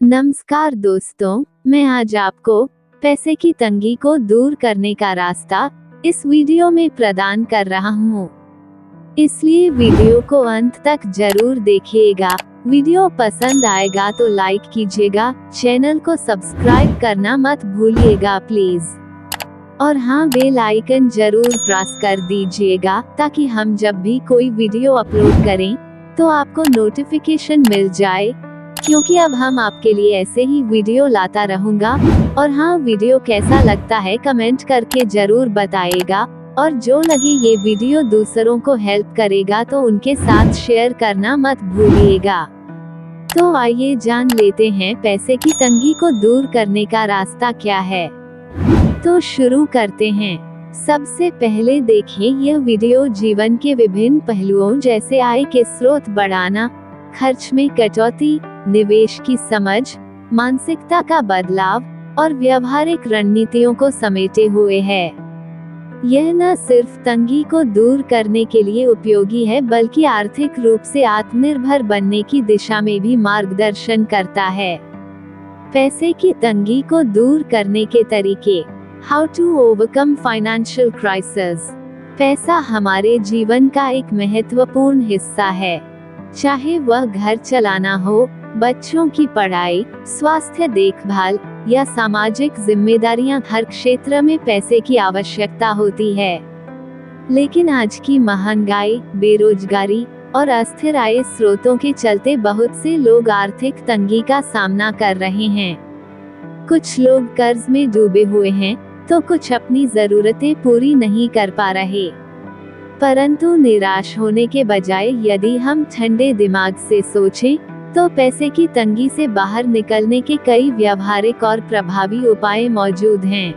नमस्कार दोस्तों, मैं आज आपको पैसे की तंगी को दूर करने का रास्ता इस वीडियो में प्रदान कर रहा हूँ। इसलिए वीडियो को अंत तक जरूर देखिएगा। वीडियो पसंद आएगा तो लाइक कीजिएगा, चैनल को सब्सक्राइब करना मत भूलिएगा प्लीज। और हाँ, बेल आइकन जरूर प्रेस कर दीजिएगा ताकि हम जब भी कोई वीडियो अपलोड करें तो आपको नोटिफिकेशन मिल जाए, क्योंकि अब हम आपके लिए ऐसे ही वीडियो लाता रहूंगा। और हाँ, वीडियो कैसा लगता है कमेंट करके जरूर बताइएगा, और जो लगे ये वीडियो दूसरों को हेल्प करेगा तो उनके साथ शेयर करना मत भूलिएगा। तो आइए जान लेते हैं पैसे की तंगी को दूर करने का रास्ता क्या है। तो शुरू करते हैं। सबसे पहले देखें, यह वीडियो जीवन के विभिन्न पहलुओं जैसे आय के स्रोत बढ़ाना, खर्च में कटौती, निवेश की समझ, मानसिकता का बदलाव और व्यावहारिक रणनीतियों को समेटे हुए है। यह न सिर्फ तंगी को दूर करने के लिए उपयोगी है, बल्कि आर्थिक रूप से आत्मनिर्भर बनने की दिशा में भी मार्गदर्शन करता है। पैसे की तंगी को दूर करने के तरीके। How to overcome financial crisis. पैसा हमारे जीवन का एक महत्वपूर्ण हिस्सा है। चाहे वह घर चलाना हो, बच्चों की पढ़ाई, स्वास्थ्य देखभाल या सामाजिक जिम्मेदारियां, हर क्षेत्र में पैसे की आवश्यकता होती है। लेकिन आज की महंगाई, बेरोजगारी और अस्थिर आय स्रोतों के चलते बहुत से लोग आर्थिक तंगी का सामना कर रहे हैं। कुछ लोग कर्ज में डूबे हुए हैं, तो कुछ अपनी जरूरतें पूरी नहीं कर पा रहे। परंतु निराश होने के बजाय यदि हम ठंडे दिमाग से सोचें, तो पैसे की तंगी से बाहर निकलने के कई व्यावहारिक और प्रभावी उपाय मौजूद हैं।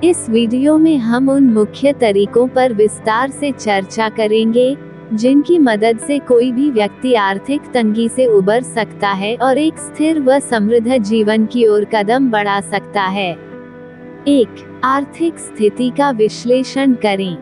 इस वीडियो में हम उन मुख्य तरीकों पर विस्तार से चर्चा करेंगे जिनकी मदद से कोई भी व्यक्ति आर्थिक तंगी से उबर सकता है और एक स्थिर व समृद्ध जीवन की ओर कदम बढ़ा सकता है। 1. आर्थिक स्थिति का विश्लेषण करें।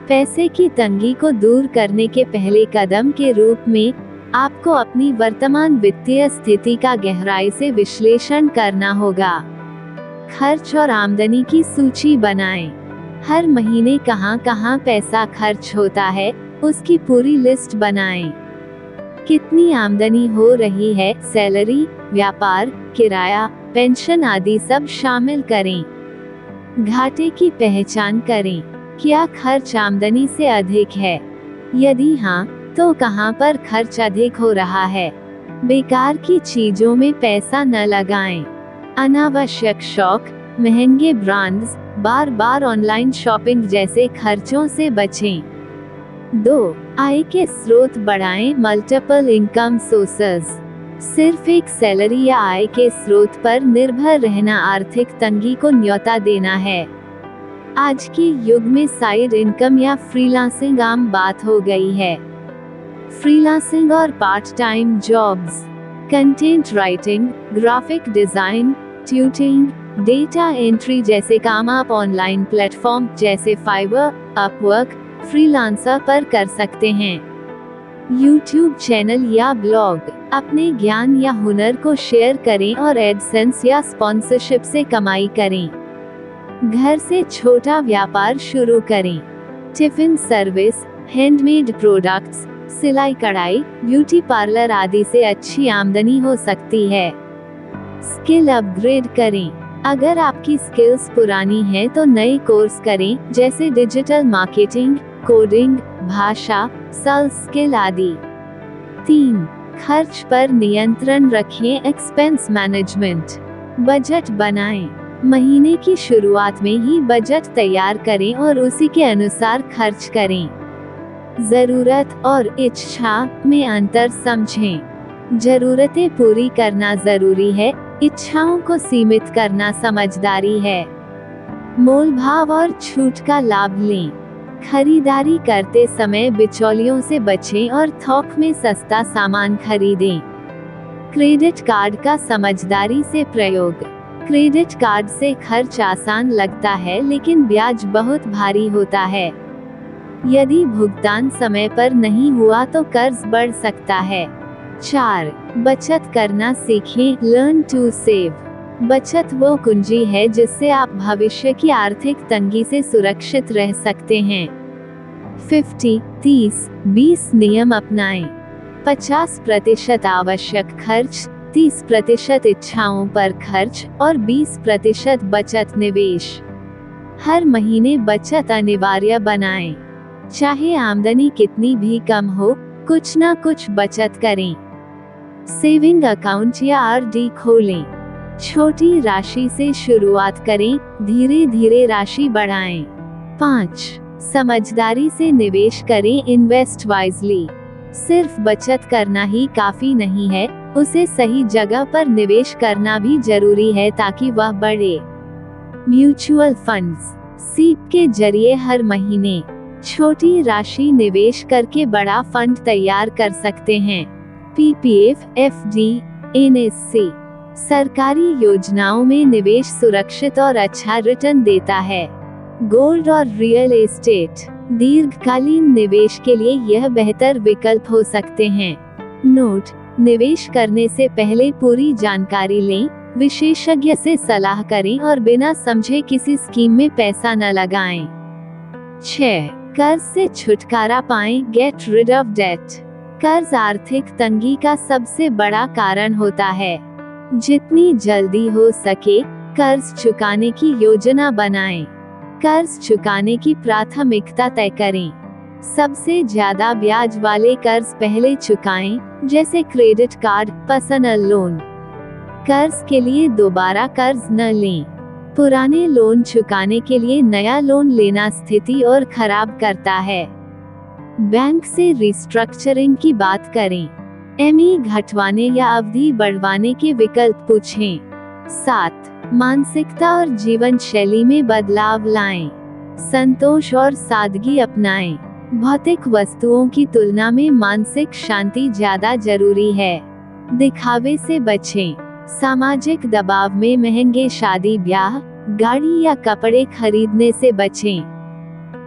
पैसे की तंगी को दूर करने के पहले कदम के रूप में आपको अपनी वर्तमान वित्तीय स्थिति का गहराई से विश्लेषण करना होगा। खर्च और आमदनी की सूची बनाएं। हर महीने कहां-कहां पैसा खर्च होता है, उसकी पूरी लिस्ट बनाएं। कितनी आमदनी हो रही है, सैलरी, व्यापार, किराया, पेंशन आदि सब शामिल करें। घाटे की पहचान करें। क्या खर्च आमदनी से अधिक है? यदि हाँ, तो कहां पर खर्च अधिक हो रहा है? बेकार की चीजों में पैसा न लगाएं। अनावश्यक शौक, महंगे ब्रांड्स, बार-बार ऑनलाइन शॉपिंग जैसे खर्चों से बचें। 2. आय के स्रोत बढ़ाएं। Multiple income sources. सिर्फ एक सैलरी या आय के स्रोत पर निर्भर रहना आर्थिक तंगी को न्योता देना है। आज के युग में साइड इनकम या फ्रीलांसिंग आम बात हो गई है। फ्रीलांसिंग और part time jobs, content writing, graphic design, tutoring, data entry जैसे काम आप ऑनलाइन प्लेटफॉर्म जैसे फाइवर, अपवर्क, फ्रीलांसर पर कर सकते हैं। यूट्यूब चैनल या ब्लॉग। अपने ज्ञान या हुनर को शेयर करें और एडसेंस या स्पॉन्सरशिप से कमाई करें। घर से छोटा व्यापार शुरू करें। टिफिन सर्विस, हैंडमेड प्रोडक्ट्स, सिलाई कढ़ाई, ब्यूटी पार्लर आदि से अच्छी आमदनी हो सकती है। स्किल अपग्रेड करें। अगर आपकी स्किल्स पुरानी हैं तो नए कोर्स करें, जैसे डिजिटल मार्केटिंग, कोडिंग, भाषा, सेल्स स्किल आदि। 3. खर्च पर नियंत्रण रखें। Expense management. बजट बनाएं। महीने की शुरुआत में ही बजट तैयार करें और उसी के अनुसार खर्च करें। जरूरत और इच्छा में अंतर समझें। जरूरतें पूरी करना जरूरी है, इच्छाओं को सीमित करना समझदारी है। मोल भाव और छूट का लाभ लें। खरीदारी करते समय बिचौलियों से बचें और थोक में सस्ता सामान खरीदें। क्रेडिट कार्ड का समझदारी से प्रयोग। क्रेडिट कार्ड से खर्च आसान लगता है, लेकिन ब्याज बहुत भारी होता है। यदि भुगतान समय पर नहीं हुआ तो कर्ज बढ़ सकता है। 4. बचत करना सीखें, लर्न टू सेव। बचत वो कुंजी है जिससे आप भविष्य की आर्थिक तंगी से सुरक्षित रह सकते हैं। 50-30-20 नियम अपनाएं। 50% आवश्यक खर्च, 30% इच्छाओं पर खर्च और 20% बचत निवेश। हर महीने बचत अनिवार्य बनाएं। चाहे आमदनी कितनी भी कम हो, कुछ ना कुछ बचत करें। सेविंग अकाउंट या आरडी खोलें। छोटी राशि से शुरुआत करें, धीरे धीरे राशि बढ़ाएं। 5. समझदारी से निवेश करें, इन्वेस्ट वाइजली। सिर्फ बचत करना ही काफी नहीं है, उसे सही जगह पर निवेश करना भी जरूरी है ताकि वह बढ़े। म्यूचुअल फंड्स, सीप के जरिए हर महीने छोटी राशि निवेश करके बड़ा फंड तैयार कर सकते हैं। PPF, FD, NSC. सरकारी योजनाओं में निवेश सुरक्षित और अच्छा रिटर्न देता है। गोल्ड और रियल एस्टेट, दीर्घकालीन निवेश के लिए यह बेहतर विकल्प हो सकते हैं। नोट: निवेश करने से पहले पूरी जानकारी लें, विशेषज्ञ से सलाह करें और बिना समझे किसी स्कीम में पैसा न लगाएं। 6. कर्ज से छुटकारा पाएं, गेट रिड ऑफ डेट। कर्ज आर्थिक तंगी का सबसे बड़ा कारण होता है। जितनी जल्दी हो सके कर्ज चुकाने की योजना बनाएं। कर्ज चुकाने की प्राथमिकता तय करें। सबसे ज्यादा ब्याज वाले कर्ज पहले चुकाएं, जैसे क्रेडिट कार्ड, पर्सनल लोन। कर्ज के लिए दोबारा कर्ज न लें। पुराने लोन चुकाने के लिए नया लोन लेना स्थिति और खराब करता है। बैंक से रिस्ट्रक्चरिंग की बात करें। एमई घटवाने या अवधि बढ़वाने के विकल्प पूछें। 7. मानसिकता और जीवन शैली में बदलाव लाएं। संतोष और सादगी अपनाएं। भौतिक वस्तुओं की तुलना में मानसिक शांति ज्यादा जरूरी है। दिखावे से बचें। सामाजिक दबाव में महंगे शादी ब्याह, गाड़ी या कपड़े खरीदने से बचें।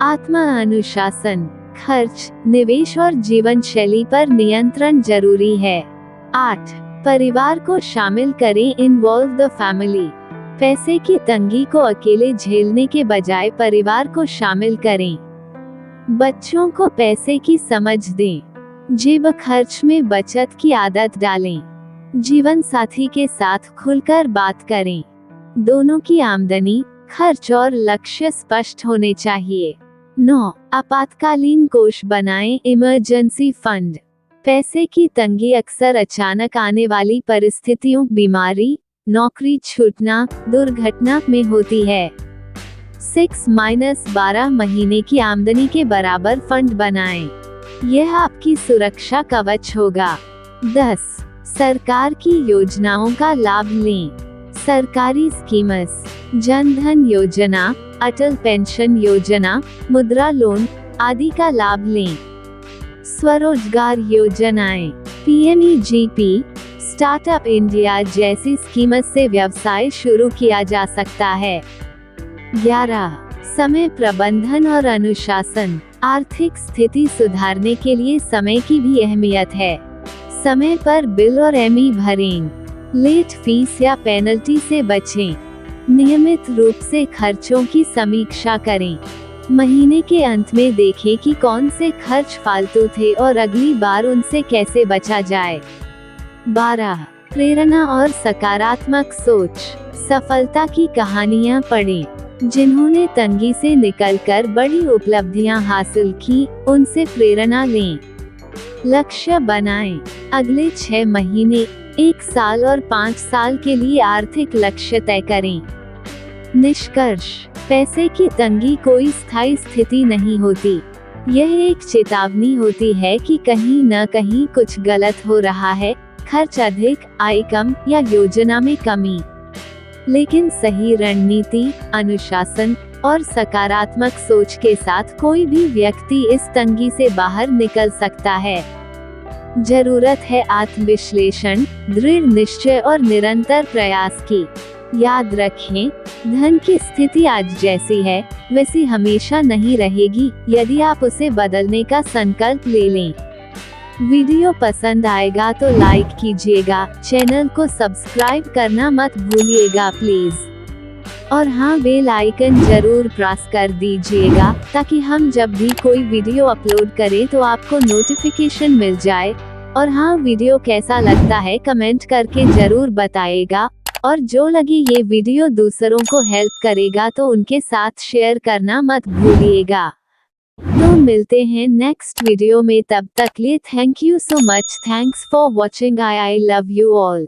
आत्म अनुशासन, खर्च, निवेश और जीवन शैली पर नियंत्रण जरूरी है। 8. परिवार को शामिल करें, इन्वॉल्व द फैमिली। पैसे की तंगी को अकेले झेलने के बजाय परिवार को शामिल करें। बच्चों को पैसे की समझ दें। जेब खर्च में बचत की आदत डालें। जीवन साथी के साथ खुलकर बात करें। दोनों की आमदनी, खर्च और लक्ष्य स्पष्ट होने चाहिए। 9. आपातकालीन कोष बनाएं, इमरजेंसी फंड। पैसे की तंगी अक्सर अचानक आने वाली परिस्थितियों, बीमारी, नौकरी छूटना, दुर्घटना में होती है। 6-12 महीने की आमदनी के बराबर फंड बनाएं। यह आपकी सुरक्षा कवच होगा। 10. सरकार की योजनाओं का लाभ लें। सरकारी स्कीम्स, जन धन योजना, अटल पेंशन योजना, मुद्रा लोन आदि का लाभ लें। स्वरोजगार योजनाएं, पीएमईजीपी, स्टार्टअप इंडिया जैसी स्कीम से व्यवसाय शुरू किया जा सकता है। 11. समय प्रबंधन और अनुशासन, आर्थिक स्थिति सुधारने के लिए समय की भी अहमियत है। समय पर बिल और एमई भरें। लेट फीस या पेनल्टी से बचें। नियमित रूप से खर्चों की समीक्षा करें। महीने के अंत में देखें कि कौन से खर्च फालतू थे और अगली बार उनसे कैसे बचा जाए। 12. प्रेरणा और सकारात्मक सोच, सफलता की कहानियां पढ़ें। जिन्होंने तंगी से निकलकर बड़ी उपलब्धियां हासिल की, उनसे प्रेरणा लें। लक्ष्य बनाएं। अगले 6 महीने, 1 साल और 5 साल के लिए आर्थिक लक्ष्य तय करें। निष्कर्ष: पैसे की तंगी कोई स्थायी स्थिति नहीं होती। यह एक चेतावनी होती है कि कहीं न कहीं कुछ गलत हो रहा है, खर्च अधिक, आय कम या योजना में कमी। लेकिन सही रणनीति, अनुशासन और सकारात्मक सोच के साथ कोई भी व्यक्ति इस तंगी से बाहर निकल सकता है। जरूरत है आत्मविश्लेषण, दृढ़ निश्चय और निरंतर प्रयास की। याद रखें, धन की स्थिति आज जैसी है, वैसी हमेशा नहीं रहेगी, यदि आप उसे बदलने का संकल्प ले लें। वीडियो पसंद आएगा तो लाइक कीजिएगा, चैनल को सब्सक्राइब करना मत भूलिएगा प्लीज। और हाँ, बेल आइकन जरूर प्रेस कर दीजिएगा ताकि हम जब भी कोई वीडियो अपलोड करें तो आपको नोटिफिकेशन मिल जाए। और हाँ, वीडियो कैसा लगता है कमेंट करके जरूर बताइएगा। और जो लगी ये वीडियो दूसरों को हेल्प करेगा तो उनके साथ शेयर करना मत भूलिएगा। तो मिलते हैं नेक्स्ट वीडियो में, तब तक लिए thank you so much, thanks for watching, I love you all.